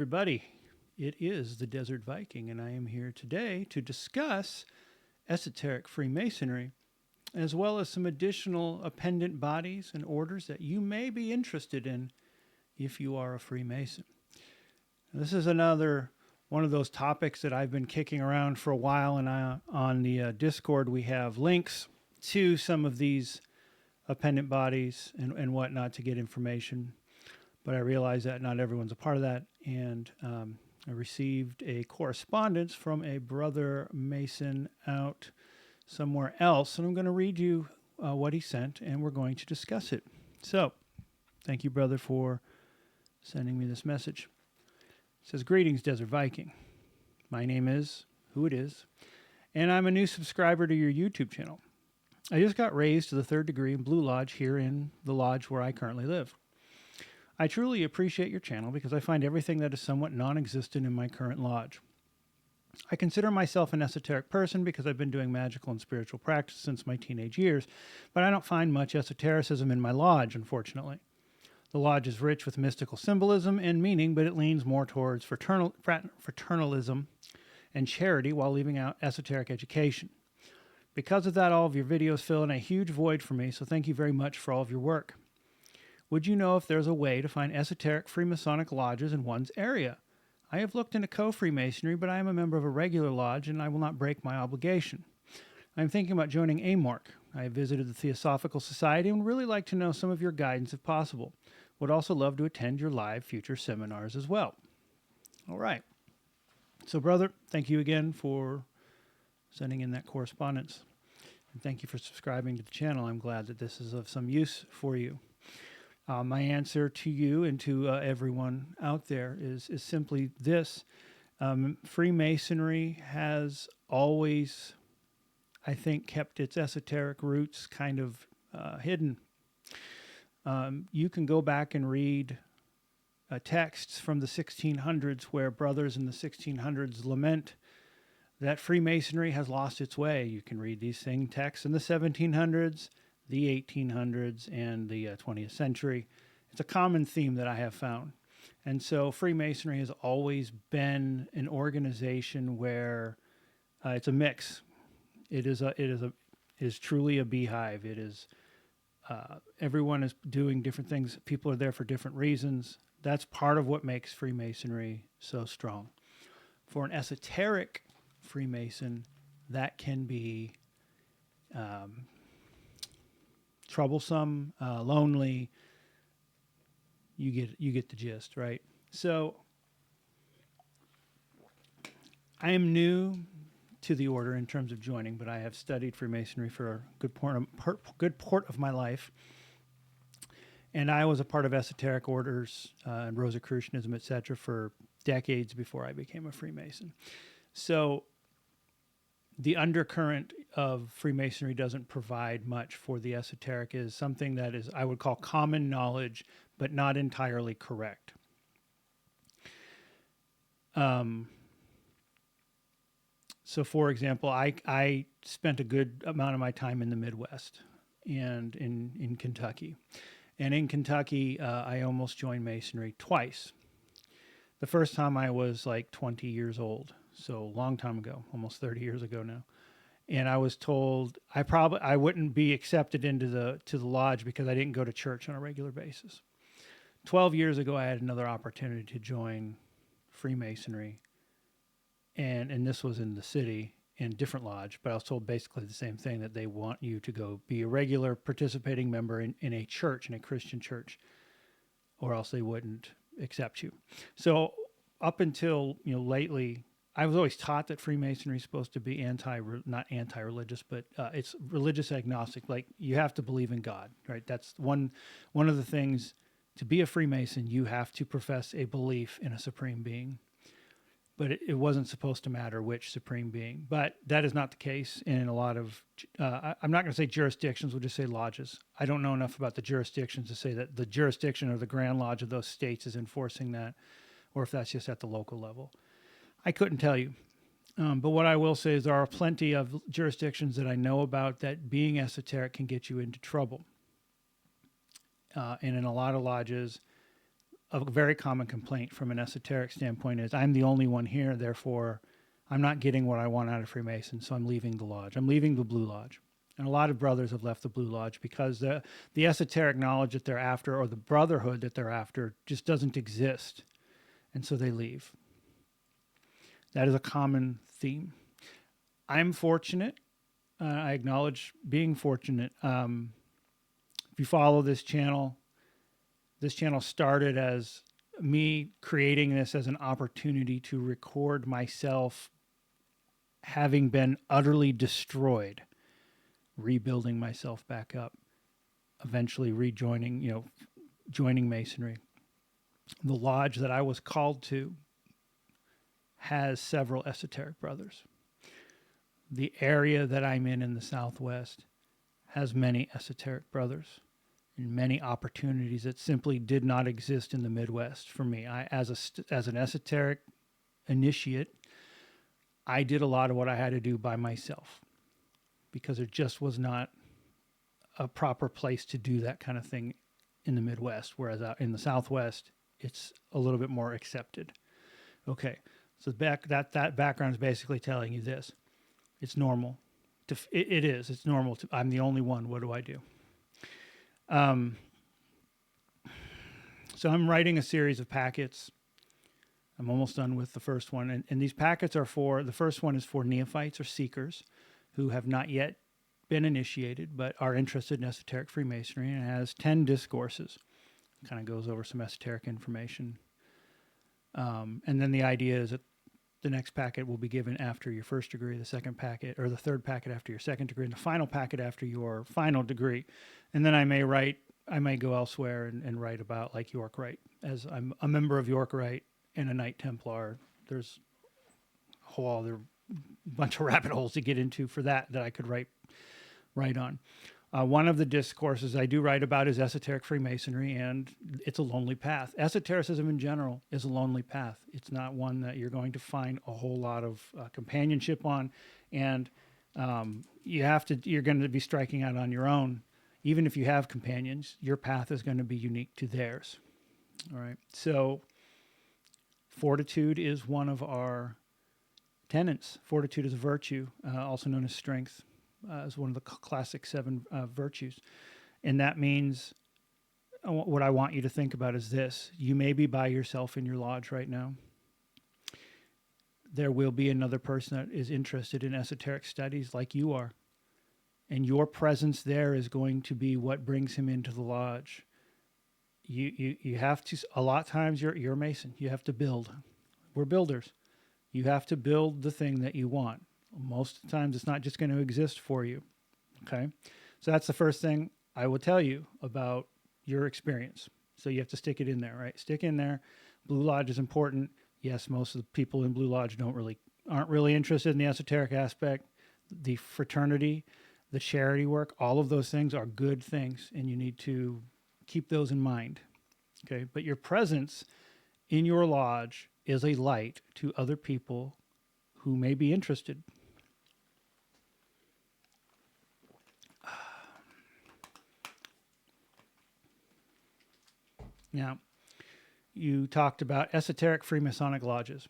everybody. It is the Desert Viking, and I am here today to discuss esoteric Freemasonry, as well as some additional appendant bodies and orders that you may be interested in if you are a Freemason. This is another one of those topics that I've been kicking around for a while, and on the Discord we have links to some of these appendant bodies and whatnot to get information. But I realize that not everyone's a part of that, and I received a correspondence from a brother Mason out somewhere else, and I'm going to read you what he sent, and we're going to discuss it. So, thank you, brother, for sending me this message. It says, "Greetings, Desert Viking. My name is who it is, and I'm a new subscriber to your YouTube channel. I just got raised to the 3rd degree in Blue Lodge here in the lodge where I currently live. I truly appreciate your channel because I find everything that is somewhat non-existent in my current lodge. I consider myself an esoteric person because I've been doing magical and spiritual practice since my teenage years, but I don't find much esotericism in my lodge, unfortunately. The lodge is rich with mystical symbolism and meaning, but it leans more towards fraternalism and charity while leaving out esoteric education. Because of that, all of your videos fill in a huge void for me, so thank you very much for all of your work. Would you know if there's a way to find esoteric Freemasonic lodges in one's area? I have looked into co-Freemasonry, but I am a member of a regular lodge and I will not break my obligation. I am thinking about joining AMORC. I have visited the Theosophical Society and would really like to know some of your guidance if possible. Would also love to attend your live future seminars as well." All right. So, brother, thank you again for sending in that correspondence. And thank you for subscribing to the channel. I'm glad that this is of some use for you. My answer to you and to everyone out there is simply this. Freemasonry has always, I think, kept its esoteric roots kind of hidden. You can go back and read texts from the 1600s where brothers in the 1600s lament that Freemasonry has lost its way. You can read these same texts in the 1700s, the 1800s, and the 20th century. It's a common theme that I have found. And so Freemasonry has always been an organization where it's a mix. It is truly a beehive. It is everyone is doing different things. People are there for different reasons. That's part of what makes Freemasonry so strong. For an esoteric Freemason, that can be troublesome, lonely. You get the gist, right? So I am new to the order in terms of joining, but I have studied Freemasonry for a good part of my life. And I was a part of esoteric orders and Rosicrucianism, etc., for decades before I became a Freemason. So the undercurrent of Freemasonry doesn't provide much for the esoteric. It is something that is, I would call, common knowledge, but not entirely correct. So, for example, I spent a good amount of my time in the Midwest and in Kentucky. And in Kentucky, I almost joined Masonry twice. The first time I was like 20 years old, so a long time ago, almost 30 years ago now. And I was told I wouldn't be accepted into the lodge because I didn't go to church on a regular basis. 12 years ago, I had another opportunity to join Freemasonry, and this was in the city in a different lodge, but I was told basically the same thing, that they want you to go be a regular participating member in a church, in a Christian church, or else they wouldn't accept you. So up until lately, I was always taught that Freemasonry is supposed to be not anti-religious, but it's religious agnostic. Like, you have to believe in God, right? That's one of the things. To be a Freemason, you have to profess a belief in a supreme being. But it wasn't supposed to matter which supreme being. But that is not the case in a lot of, I'm not going to say jurisdictions, we'll just say lodges. I don't know enough about the jurisdictions to say that the jurisdiction or the Grand Lodge of those states is enforcing that, or if that's just at the local level. I couldn't tell you. But what I will say is there are plenty of jurisdictions that I know about that being esoteric can get you into trouble. And in a lot of lodges, a very common complaint from an esoteric standpoint is, I'm the only one here, therefore I'm not getting what I want out of Freemason, so I'm leaving the lodge. I'm leaving the Blue Lodge. And a lot of brothers have left the Blue Lodge because the esoteric knowledge that they're after, or the brotherhood that they're after, just doesn't exist. And so they leave. That is a common theme. I'm fortunate. I acknowledge being fortunate. If you follow this channel started as me creating this as an opportunity to record myself having been utterly destroyed, rebuilding myself back up, eventually rejoining, joining Masonry. The lodge that I was called to has several esoteric brothers. The area that I'm in the Southwest has many esoteric brothers and many opportunities that simply did not exist in the Midwest for me. As an esoteric initiate, I did a lot of what I had to do by myself because there just was not a proper place to do that kind of thing in the Midwest, whereas out in the Southwest, it's a little bit more accepted. Okay, so that background is basically telling you this. It's normal. It's normal. I'm the only one. What do I do? So I'm writing a series of packets. I'm almost done with the first one. And these packets are the first one is for neophytes or seekers who have not yet been initiated, but are interested in esoteric Freemasonry, and it has 10 discourses. Kind of goes over some esoteric information. And then the idea is that the next packet will be given after your first degree, the second packet, or the third packet after your second degree, and the final packet after your final degree. And then I may go elsewhere and write about like York Rite, as I'm a member of York Rite and a Knight Templar. There's a whole other bunch of rabbit holes to get into for that I could write on. One of the discourses I do write about is esoteric Freemasonry, and it's a lonely path. Esotericism in general is a lonely path. It's not one that you're going to find a whole lot of companionship on, and you're going to be striking out on your own. Even if you have companions, your path is going to be unique to theirs. All right. So fortitude is one of our tenets. Fortitude is a virtue, also known as strength. Is one of the classic 7 virtues. And that means what I want you to think about is this. You may be by yourself in your lodge right now. There will be another person that is interested in esoteric studies like you are. And your presence there is going to be what brings him into the lodge. You have to, a lot of times you're a Mason. You have to build. We're builders. You have to build the thing that you want. Most of the times it's not just going to exist for you. Okay. So that's the first thing I will tell you about your experience. So you have to stick it in there, right? Stick in there. Blue Lodge is important. Yes, most of the people in Blue Lodge aren't really interested in the esoteric aspect. The fraternity, the charity work, all of those things are good things, and you need to keep those in mind. Okay. But your presence in your lodge is a light to other people who may be interested. Now, you talked about esoteric Freemasonic lodges.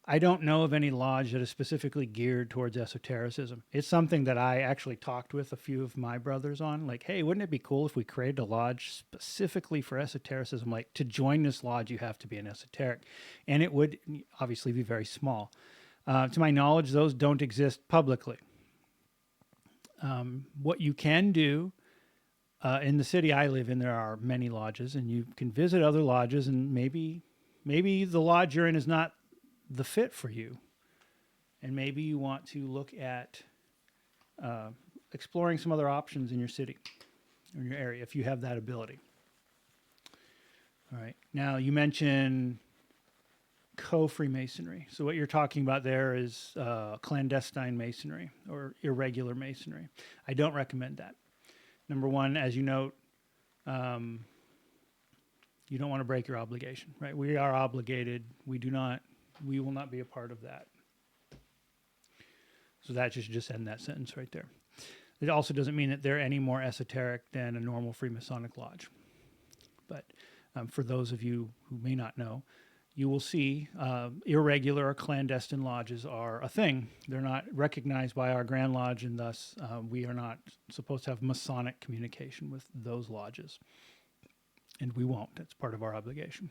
I don't know of any lodge that is specifically geared towards esotericism. It's something that I actually talked with a few of my brothers on. Like, hey, wouldn't it be cool if we created a lodge specifically for esotericism? Like, to join this lodge, you have to be an esoteric. And it would obviously be very small. To my knowledge, those don't exist publicly. What you can do, in the city I live in, there are many lodges, and you can visit other lodges, and maybe the lodge you're in is not the fit for you. And maybe you want to look at exploring some other options in your city or in your area if you have that ability. All right. Now, you mentioned co-Freemasonry. So what you're talking about there is clandestine Masonry or irregular Masonry. I don't recommend that. Number one, as you note, you don't want to break your obligation, right? We are obligated. We will not be a part of that. So that should just end that sentence right there. It also doesn't mean that they're any more esoteric than a normal Freemasonic lodge. But For those of you who may not know, you will see irregular or clandestine lodges are a thing. They're not recognized by our Grand Lodge, and thus we are not supposed to have Masonic communication with those lodges. And we won't. That's part of our obligation.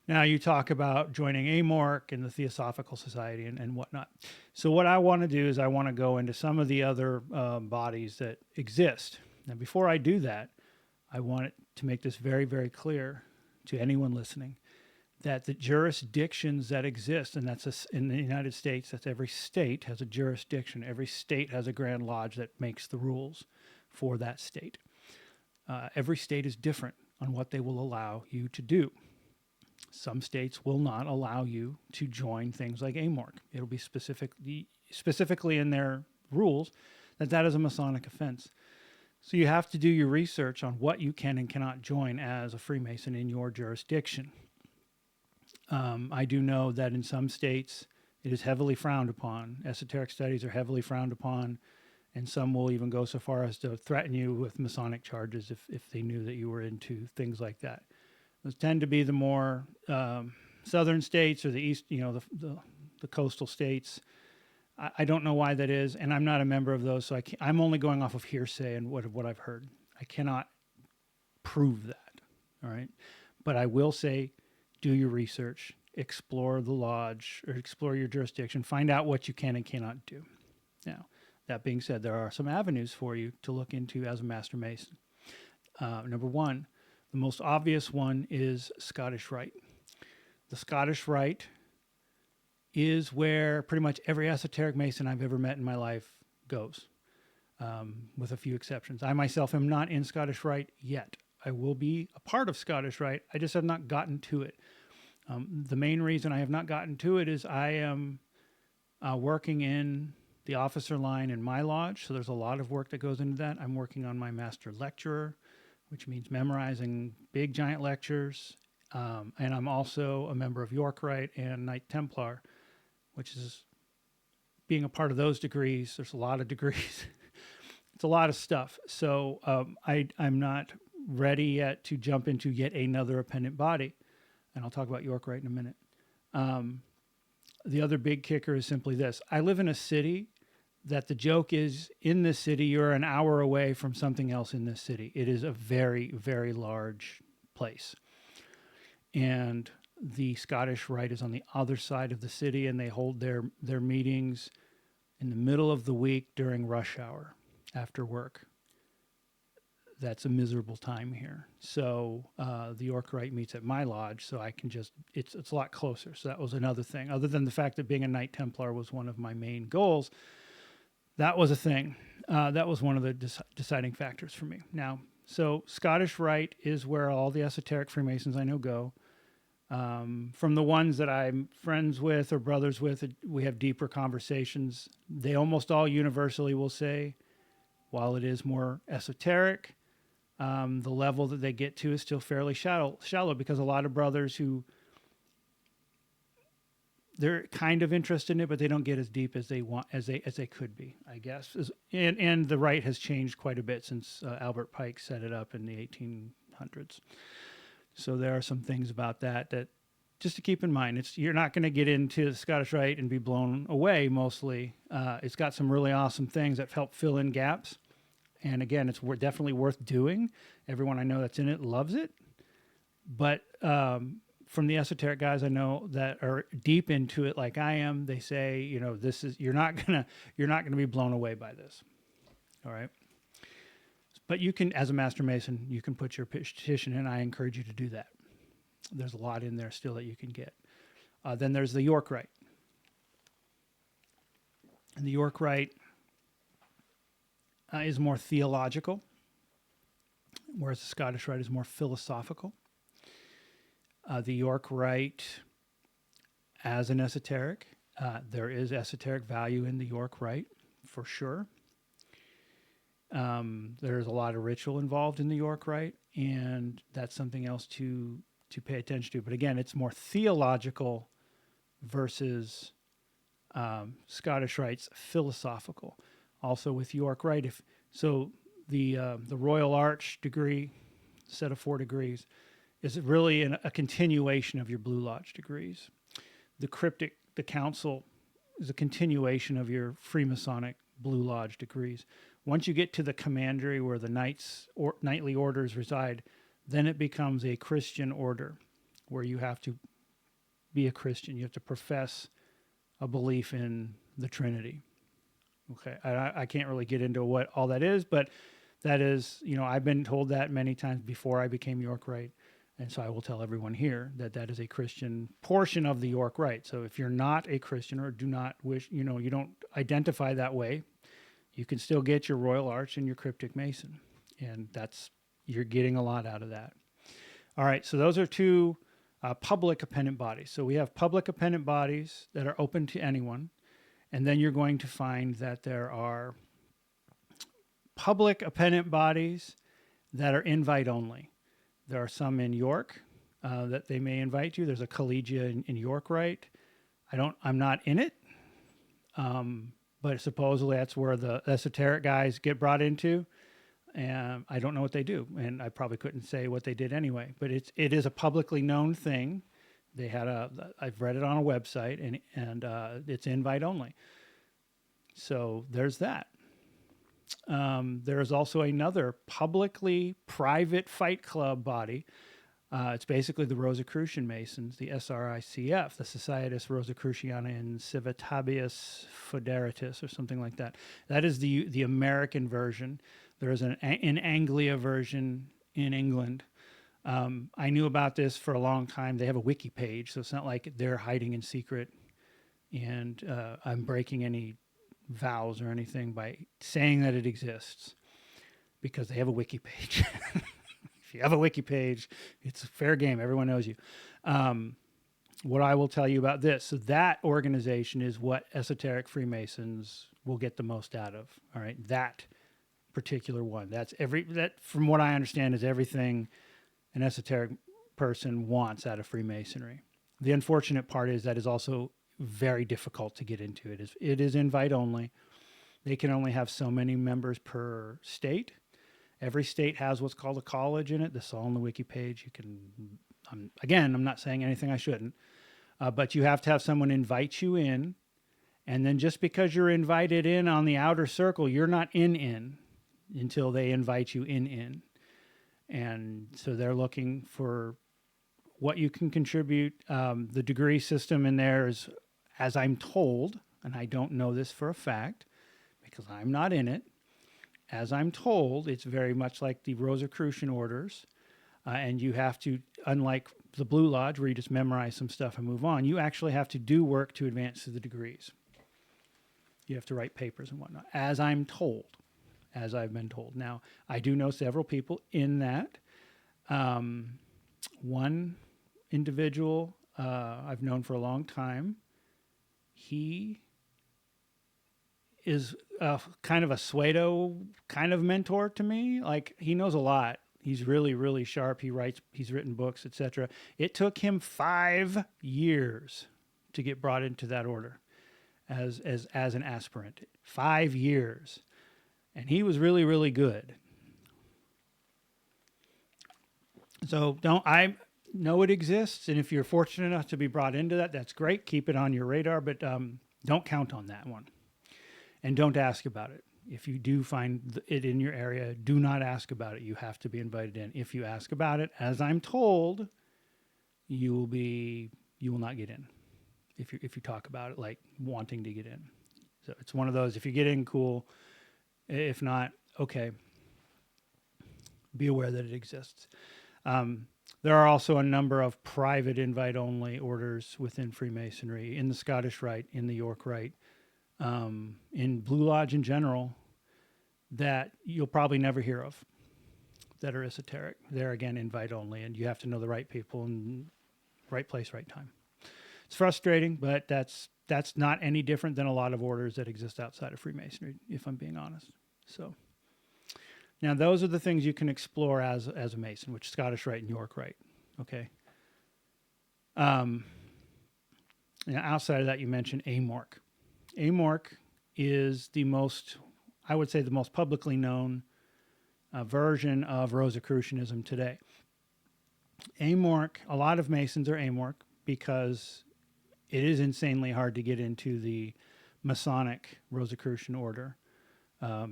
Now you talk about joining AMORC and the Theosophical Society and whatnot. So what I want to do is I want to go into some of the other bodies that exist. Now before I do that, I want to make this very, very clear to anyone listening that the jurisdictions that exist, and that's in the United States, that's every state has a jurisdiction. Every state has a Grand Lodge that makes the rules for that state. Every state is different on what they will allow you to do. Some states will not allow you to join things like AMORC. It'll be specifically in their rules that is a Masonic offense. So you have to do your research on what you can and cannot join as a Freemason in your jurisdiction. I do know that in some states it is heavily frowned upon. Esoteric studies are heavily frowned upon, and some will even go so far as to threaten you with Masonic charges if they knew that you were into things like that. Those tend to be the more southern states or the east, the coastal states. I don't know why that is, and I'm not a member of those, so I'm only going off of hearsay and what I've heard. I cannot prove that, all right? But I will say, do your research, explore the lodge, or explore your jurisdiction, find out what you can and cannot do. Now, that being said, there are some avenues for you to look into as a Master Mason. Number one, the most obvious one is Scottish Rite. The Scottish Rite is where pretty much every esoteric Mason I've ever met in my life goes, with a few exceptions. I myself am not in Scottish Rite yet. I will be a part of Scottish Rite. I just have not gotten to it. The main reason I have not gotten to it is I am working in the officer line in my lodge, so there's a lot of work that goes into that. I'm working on my Master Lecturer, which means memorizing big, giant lectures. And I'm also a member of York Rite and Knight Templar, which is being a part of those degrees. There's a lot of degrees. It's a lot of stuff. So I'm not ready yet to jump into yet another appendant body. And I'll talk about York Rite in a minute. The other big kicker is simply this. I live in a city that the joke is, in this city, you're an hour away from something else in this city. It is a very, very large place. And the Scottish Rite is on the other side of the city, and they hold their meetings in the middle of the week during rush hour after work. That's a miserable time here. So the York Rite meets at my lodge, so I can just, it's a lot closer. So that was another thing. Other than the fact that being a Knight Templar was one of my main goals, that was a thing. That was one of the deciding factors for me. Now, so Scottish Rite is where all the esoteric Freemasons I know go. From the ones that I'm friends with or brothers with, we have deeper conversations. They almost all universally will say, while it is more esoteric, the level that they get to is still fairly shallow because a lot of brothers who, they're kind of interested in it, but they don't get as deep as they want, as they could be, I guess. And the Rite has changed quite a bit since Albert Pike set it up in the 1800s. So there are some things about that just to keep in mind. You're not going to get into the Scottish Rite and be blown away mostly. It's got some really awesome things that help fill in gaps. And again, it's definitely worth doing. Everyone I know that's in it loves it. But from the esoteric guys I know that are deep into it like I am, they say, you're not gonna be blown away by this. All right. But you can, as a Master Mason, you can put your petition in. I encourage you to do that. There's a lot in there still that you can get. Then there's the York Rite. And the York Rite is more theological, whereas the Scottish Rite is more philosophical. The York Rite, as an esoteric, there is esoteric value in the York Rite, for sure. There's a lot of ritual involved in the York Rite, and that's something else to pay attention to. But again, it's more theological versus Scottish Rite's philosophical. Also with York Rite, the Royal Arch degree, set of 4 degrees, is really a continuation of your Blue Lodge degrees. The council is a continuation of your Freemasonic Blue Lodge degrees. Once you get to the commandery where the knightly orders reside, then it becomes a Christian order where you have to be a Christian. You have to profess a belief in the Trinity. Okay, I can't really get into what all that is, but that is, I've been told that many times before I became York Rite. And so I will tell everyone here that that is a Christian portion of the York Rite. So if you're not a Christian or do not wish, you don't identify that way, you can still get your Royal Arch and your Cryptic Mason. And you're getting a lot out of that. All right, so those are 2 public appendant bodies. So we have public appendant bodies that are open to anyone. And then you're going to find that there are public appendant bodies that are invite only. There are some in York that they may invite you. There's a collegia in York Rite. I'm not in it, but supposedly that's where the esoteric guys get brought into. And I don't know what they do, and I probably couldn't say what they did anyway. But it is a publicly known thing. I've read it on a website, and it's invite only. So there's that. There's also another publicly private fight club body. It's basically the Rosicrucian Masons, the SRICF, the Societas Rosicruciana in Civitatis Federatis, or something like that. That is the American version. There is an Anglia version in England. I knew about this for a long time. They have a wiki page, so it's not like they're hiding in secret and I'm breaking any vows or anything by saying that it exists, because they have a wiki page. If you have a wiki page, it's fair game. Everyone knows you. What I will tell you about this, so that organization is what Esoteric Freemasons will get the most out of. All right, that particular one. That from what I understand is everything an esoteric person wants out of Freemasonry. The unfortunate part is that is also very difficult to get into. It is invite only. They can only have so many members per state. Every state has what's called a college in it. This is all on the wiki page. You can, I'm not saying anything I shouldn't, but you have to have someone invite you in. And then just because you're invited in on the outer circle, you're not in until they invite you in. And so they're looking for what you can contribute. The degree system in there is, as I'm told, and I don't know this for a fact because I'm not in it, as I'm told, it's very much like the Rosicrucian orders. And you have to, unlike the Blue Lodge where you just memorize some stuff and move on, you actually have to do work to advance to the degrees. You have to write papers and whatnot, as I'm told, as I've been told. Now, I do know several people in that. One individual I've known for a long time. He is kind of a pseudo kind of mentor to me. Like, he knows a lot. He's really, really sharp. He's written books, etc. It took him 5 years to get brought into that order as an aspirant. 5 years. And he was really, really good. So I know it exists, and if you're fortunate enough to be brought into that, that's great. Keep it on your radar, but don't count on that one. And don't ask about it. If you do find it in your area, do not ask about it. You have to be invited in. If you ask about it, as I'm told, you will not get in. If you talk about it like wanting to get in. So it's one of those, if you get in, cool. If not, okay. Be aware that it exists. There are also a number of private invite-only orders within Freemasonry, in the Scottish Rite, in the York Rite, in Blue Lodge in general, that you'll probably never hear of, that are esoteric. They're, again, invite-only, and you have to know the right people and right place, right time. It's frustrating, but that's not any different than a lot of orders that exist outside of Freemasonry, if I'm being honest. So, now those are the things you can explore as a Mason, which is Scottish Rite and York Rite. Okay. Now outside of that, you mentioned AMORC. AMORC is I would say the most publicly known version of Rosicrucianism today. AMORC, a lot of Masons are AMORC because it is insanely hard to get into the Masonic Rosicrucian order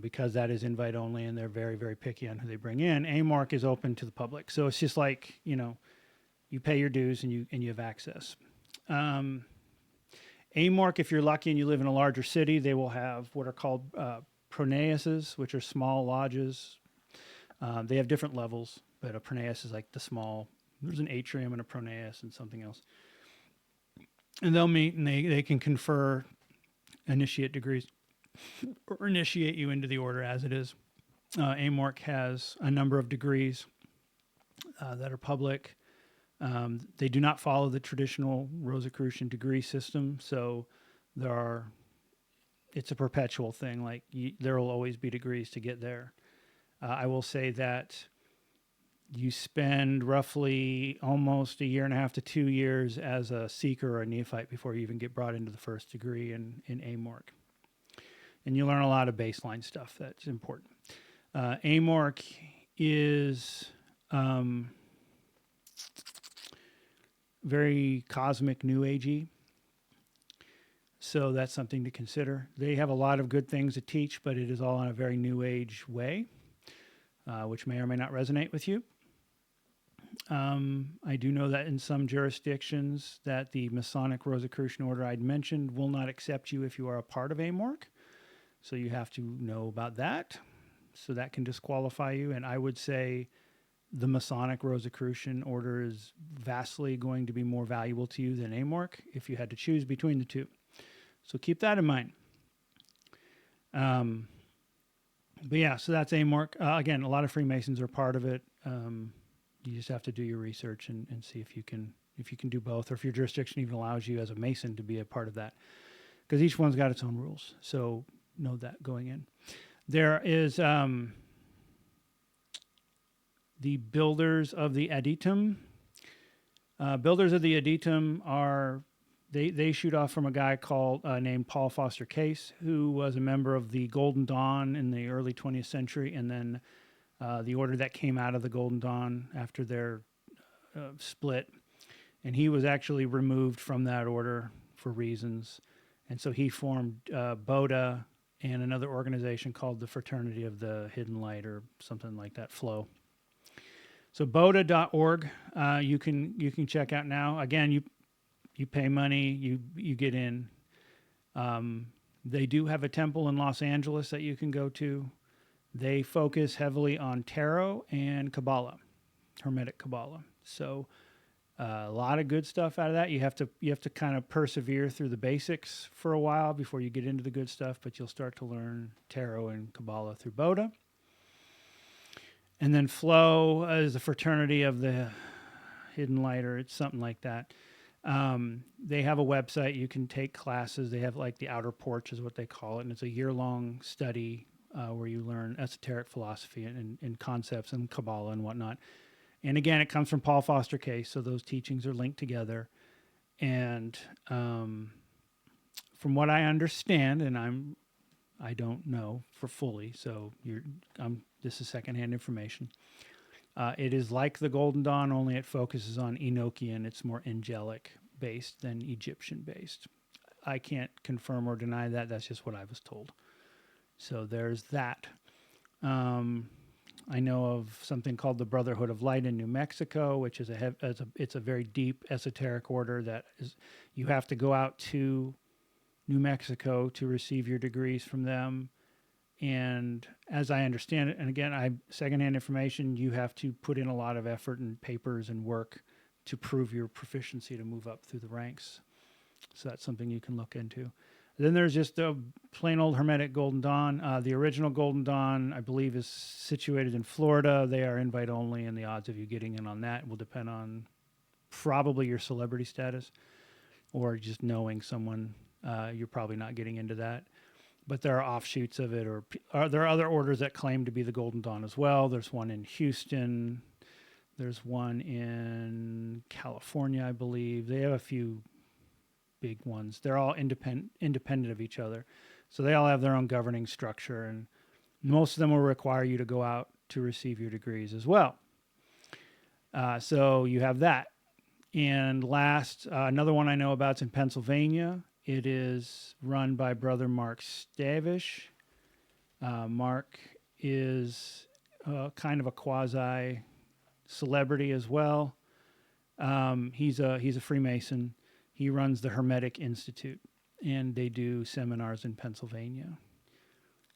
because that is invite only and they're very, very picky on who they bring in. AMORC is open to the public. So it's just like, you pay your dues and you have access. AMORC, if you're lucky and you live in a larger city, they will have what are called pronaeuses, which are small lodges. They have different levels, but a pronaeus is like the small. There's an atrium and a pronaeus and something else. And they'll meet and they can confer initiate degrees or initiate you into the order as it is. AMORC has a number of degrees that are public. They do not follow the traditional Rosicrucian degree system, so it's a perpetual thing. Like there will always be degrees to get there. I will say that you spend roughly almost 1.5 to 2 years as a seeker or a neophyte before you even get brought into the first degree in AMORC. And you learn a lot of baseline stuff that's important. AMORC is very cosmic New Agey. So that's something to consider. They have a lot of good things to teach, but it is all in a very New Age way, which may or may not resonate with you. I do know that in some jurisdictions that the Masonic Rosicrucian order I'd mentioned will not accept you if you are a part of AMORC. So you have to know about that. So that can disqualify you. And I would say the Masonic Rosicrucian order is vastly going to be more valuable to you than AMORC if you had to choose between the two. So keep that in mind. But yeah, so that's AMORC. Again, a lot of Freemasons are part of it. You just have to do your research and see if you can do both, or if your jurisdiction even allows you as a Mason to be a part of that, because each one's got its own rules. So know that going in. There is the Builders of the Adytum. Builders of the Adytum are they shoot off from a guy named Paul Foster Case, who was a member of the Golden Dawn in the early 20th century, and then the order that came out of the Golden Dawn after their split. And he was actually removed from that order for reasons. And so he formed BODA and another organization called the Fraternity of the Hidden Light, or something like that, Flow. So boda.org, you can check out now. Again, you pay money, you get in. They do have a temple in Los Angeles that you can go to. They focus heavily on tarot and Kabbalah, Hermetic Kabbalah. So a lot of good stuff out of that. You have to kind of persevere through the basics for a while before you get into the good stuff, but you'll start to learn tarot and Kabbalah through BODA. And then Flow is the Fraternity of the Hidden Light, or it's something like that. They have a website. You can take classes. They have like the Outer Porch is what they call it, and it's a year-long study where you learn esoteric philosophy and concepts and Kabbalah and whatnot. And again, it comes from Paul Foster Case, so those teachings are linked together. And from what I understand, and I don't know for fully, so this is secondhand information. It is like the Golden Dawn, only it focuses on Enochian. It's more angelic based than Egyptian based. I can't confirm or deny that. That's just what I was told. So there's that. I know of something called the Brotherhood of Light in New Mexico, which is it's a very deep esoteric order that you have to go out to New Mexico to receive your degrees from them. And as I understand it, and again, secondhand information, you have to put in a lot of effort and papers and work to prove your proficiency to move up through the ranks. So that's something you can look into. Then there's just a plain old Hermetic Golden Dawn. The original Golden Dawn, I believe, is situated in Florida. They are invite only, and the odds of you getting in on that will depend on probably your celebrity status or just knowing someone. You're probably not getting into that. But there are offshoots of it, or there are other orders that claim to be the Golden Dawn as well. There's one in Houston. There's one in California, I believe. They have a few big ones. They're all independent of each other. So they all have their own governing structure, and most of them will require you to go out to receive your degrees as well. So you have that. And last, another one I know about is in Pennsylvania. It is run by Brother Mark Stavish. Mark is kind of a quasi celebrity as well. He's a Freemason. He runs the Hermetic Institute, and they do seminars in Pennsylvania.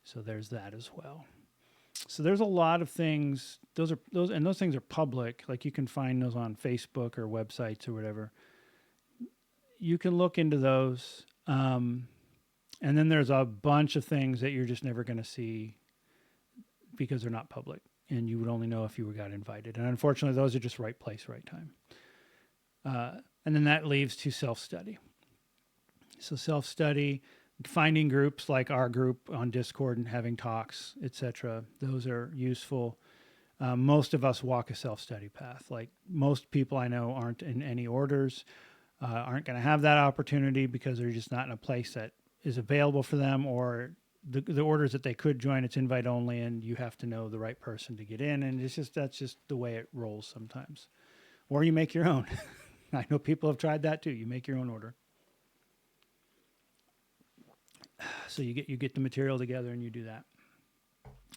So there's that as well. So there's a lot of things. Those things are public. Like you can find those on Facebook or websites or whatever. You can look into those. And then there's a bunch of things that you're just never going to see because they're not public, and you would only know if you got invited. And unfortunately, those are just right place, right time. And then that leaves to self-study. So self-study, finding groups like our group on Discord and having talks, etc. Those are useful. Most of us walk a self-study path. Like most people I know aren't in any orders, aren't going to have that opportunity because they're just not in a place that is available for them, or the orders that they could join, it's invite only, and you have to know the right person to get in. And that's just the way it rolls sometimes. Or you make your own. I know people have tried that too. You make your own order. So you get the material together and you do that.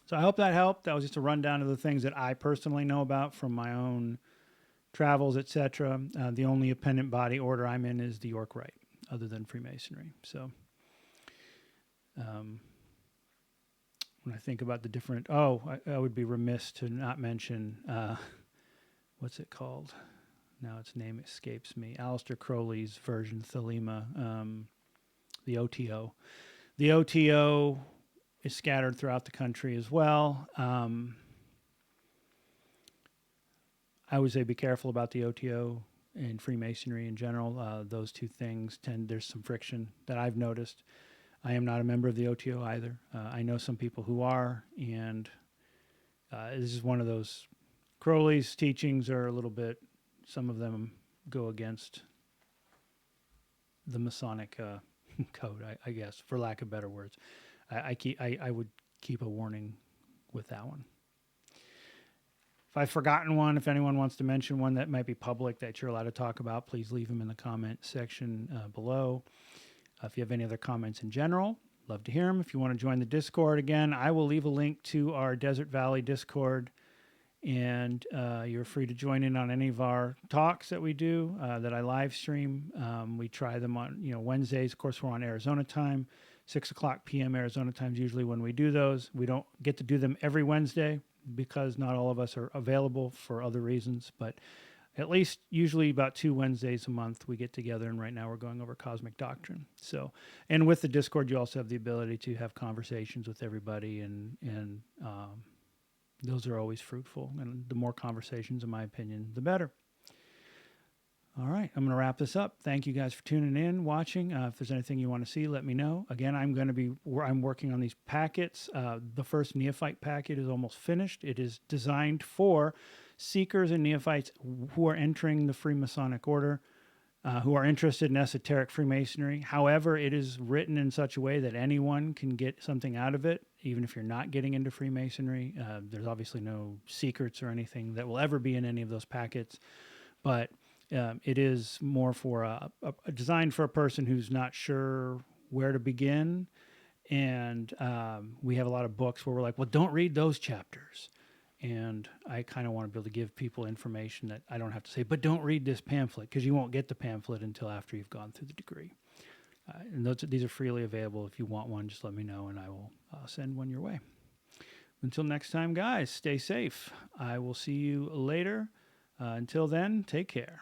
So I hope that helped. That was just a rundown of the things that I personally know about from my own travels, etc. The only appendant body order I'm in is the York Rite, other than Freemasonry. So when I think about the different, I would be remiss to not mention, what's it called? Now its name escapes me. Aleister Crowley's version, Thelema, the OTO. The OTO is scattered throughout the country as well. I would say be careful about the OTO and Freemasonry in general. Those two things there's some friction that I've noticed. I am not a member of the OTO either. I know some people who are, and this is one of those. Crowley's teachings are a little bit, some of them go against the Masonic code, I guess, for lack of better words. I would keep a warning with that one. If I've forgotten one, if anyone wants to mention one that might be public that you're allowed to talk about, please leave them in the comment section below. If you have any other comments in general, love to hear them. If you want to join the Discord, again, I will leave a link to our Desert Valley Discord, and you're free to join in on any of our talks that we do, that I live stream. We try them on Wednesdays. Of course, we're on Arizona time, 6 o'clock p.m. Arizona time is usually when we do those. We don't get to do them every Wednesday because not all of us are available for other reasons, but at least usually about 2 Wednesdays a month we get together, and right now we're going over cosmic doctrine. So, and with the Discord, you also have the ability to have conversations with everybody, and those are always fruitful. And the more conversations, in my opinion, the better. All right, I'm going to wrap this up. Thank you guys for tuning in, watching. If there's anything you want to see, let me know. Again, I'm working on these packets. The first neophyte packet is almost finished. It is designed for seekers and neophytes who are entering the Freemasonic order, who are interested in esoteric Freemasonry. However, it is written in such a way that anyone can get something out of it, even if you're not getting into Freemasonry. There's obviously no secrets or anything that will ever be in any of those packets, but it is more for a designed for a person who's not sure where to begin. And we have a lot of books where we're like, well, don't read those chapters. And I kind of want to be able to give people information that I don't have to say, but don't read this pamphlet, because you won't get the pamphlet until after you've gone through the degree. And these are freely available. If you want one, just let me know and I will send one your way. Until next time, guys, stay safe. I will see you later. Until then, take care.